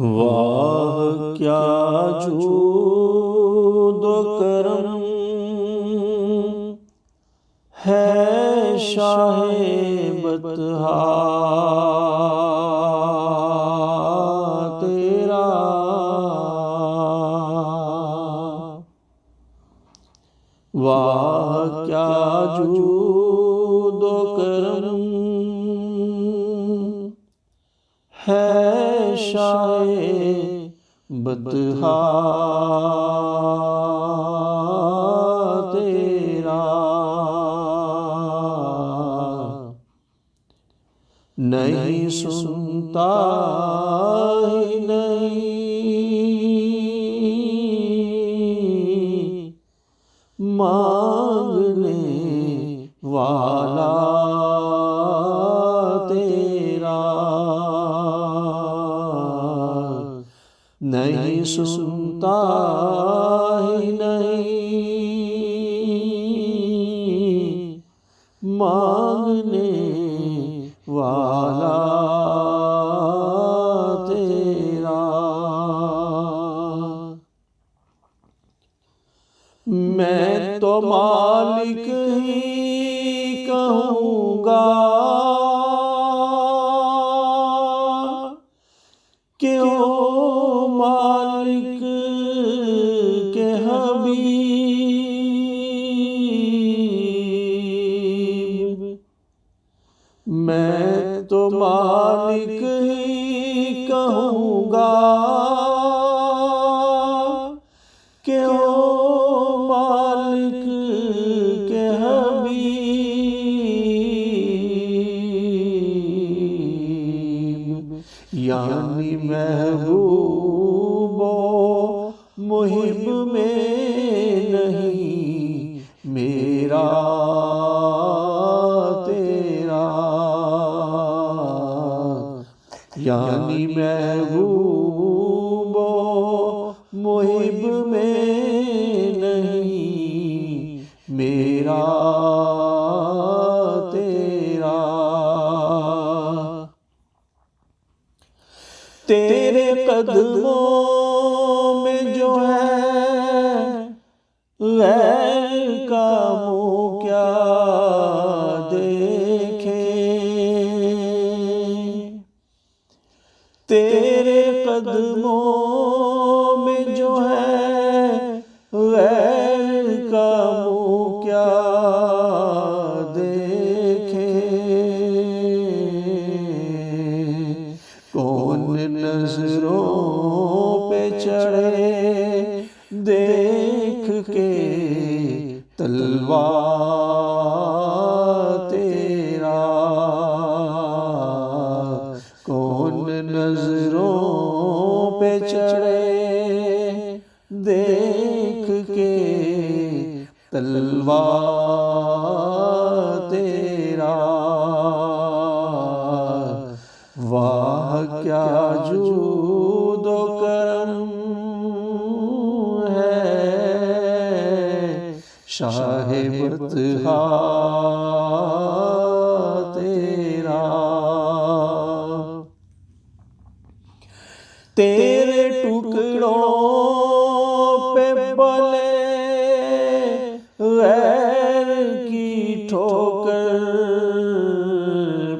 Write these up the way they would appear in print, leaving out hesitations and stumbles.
वाह क्या जूद करम है शाहे बतहा तेरा। वाह क्या जूद करम है शाहे बतहा तेरा। नहीं सुनता ही नहीं मांगने वाला तेरा। नहीं सुनता ही नहीं मांगने वाला तेरा। मैं तो मालिक ही कहूँगा कि ओ मालिक के हबीब। मैं तो मालिक ही कहूँगा कि ओ मालिक के हबीब। यानी महबूबो मुहिब में नहीं मेरा तेरा। यानी महबूबो मुहिब में नहीं मेरा तेरा। तेरे कदमों में जो है गैर का मुँह क्या देखे। तेरे कदमों में जो है गैर का मुँह क्या देखे। कौन नजरों पे चढ़े देख के तलवा तेरा। कौन नजरों पे चढ़े देख के तलवा तेरा। वाह क्या जूद करम है शाहे बतहा तेरा। तेरे टुकड़ों पे पले गैर की ठोकर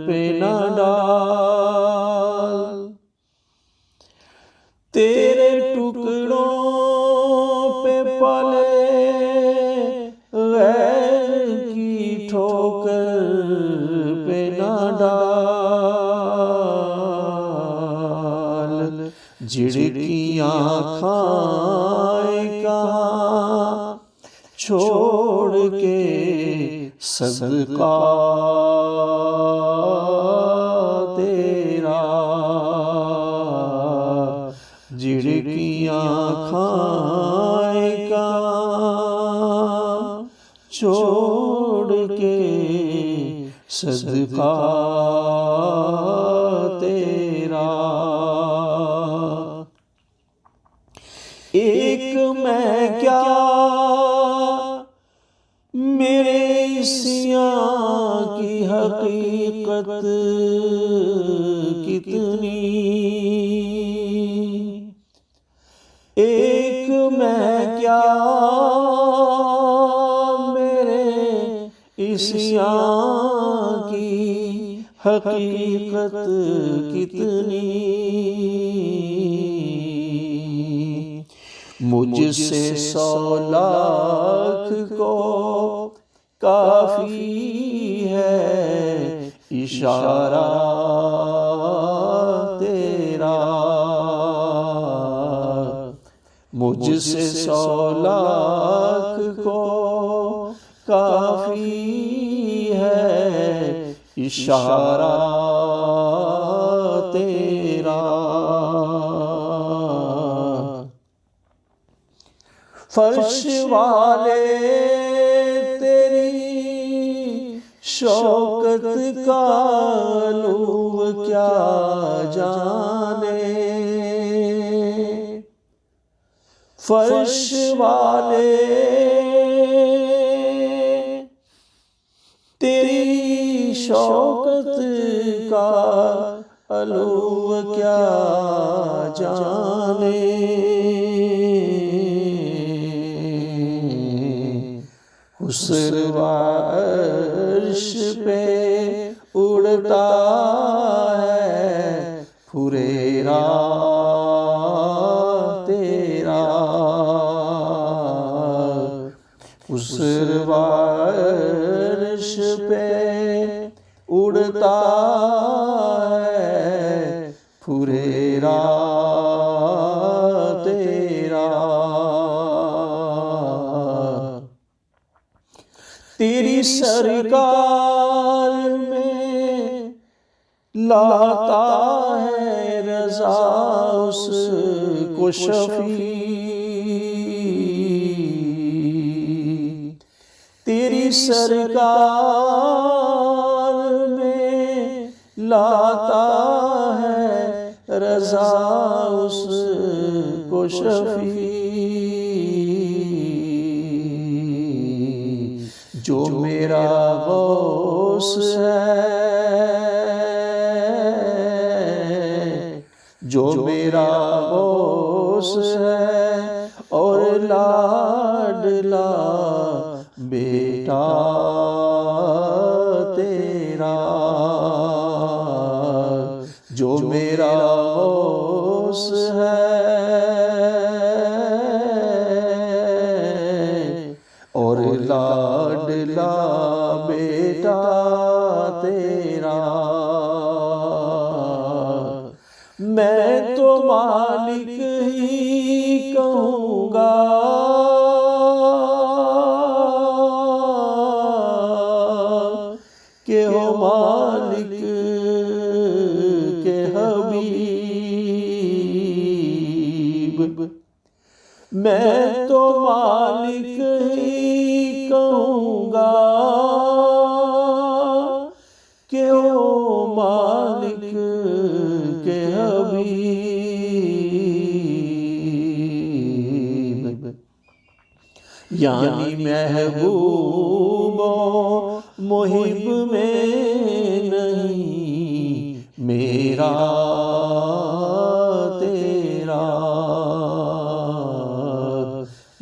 पे न डाल। तेरे टुकड़ों पे पले गैर की ठोकर पे न डाल। झिड़कियाँ खाए कहाँ छोड़ के सदका तेरा। झिड़कियाँ खाए कहाँ छोड़ के सदका तेरा। एक मैं क्या मेरे इस्याँ की हकीकत कितनी क्या मेरे इस यहाँ की हकीकत कितनी, मुझसे 100 लाख को काफी है इशारा तेरा, मुझसे 100 लाख को काफी है इशारा तेरा। फर्श वाले तेरी शौकत का लूब क्या जाने, फर्श वाले तेरी शौकत का अलूब क्या जाने, हुस्न अर्श पे उड़ता है फुरेरा तेरा, हुस्न अर्श पे उड़ता है फुरेरा तेरा। तेरी सरकार में लाता है रज़ा उसको शफी, तेरी सरकार में लाता है रज़ा उसको शफी, जो मेरा गौस है, जो मेरा गौस है और लाडला बेटा तेरा, जो मेरा गौस है और लाडला बेटा तेरा। मैं तो मालिक ही कहूँगा, के हो मालिक के हबीब, मैं तो मालिक ही कहूँगा, के हो मालिक के हबीब, यानी महबूबो मुहिब में नहीं मेरा तेरा,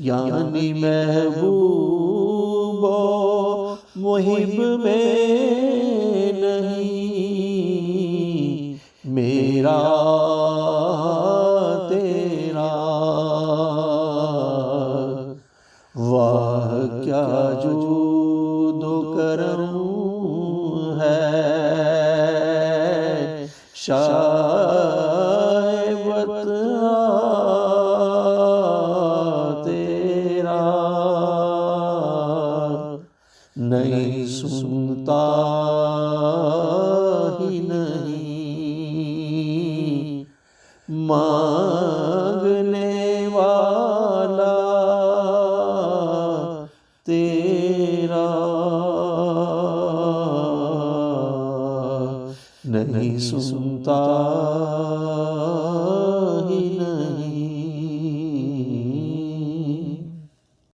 यानी महबूबो मुहिब में नहीं मेरा तेरा। वाह क्या जूदो करम है शायबत तेरा, नहीं सुनता ही नहीं मांगने वाला तेरा, नहीं सुनता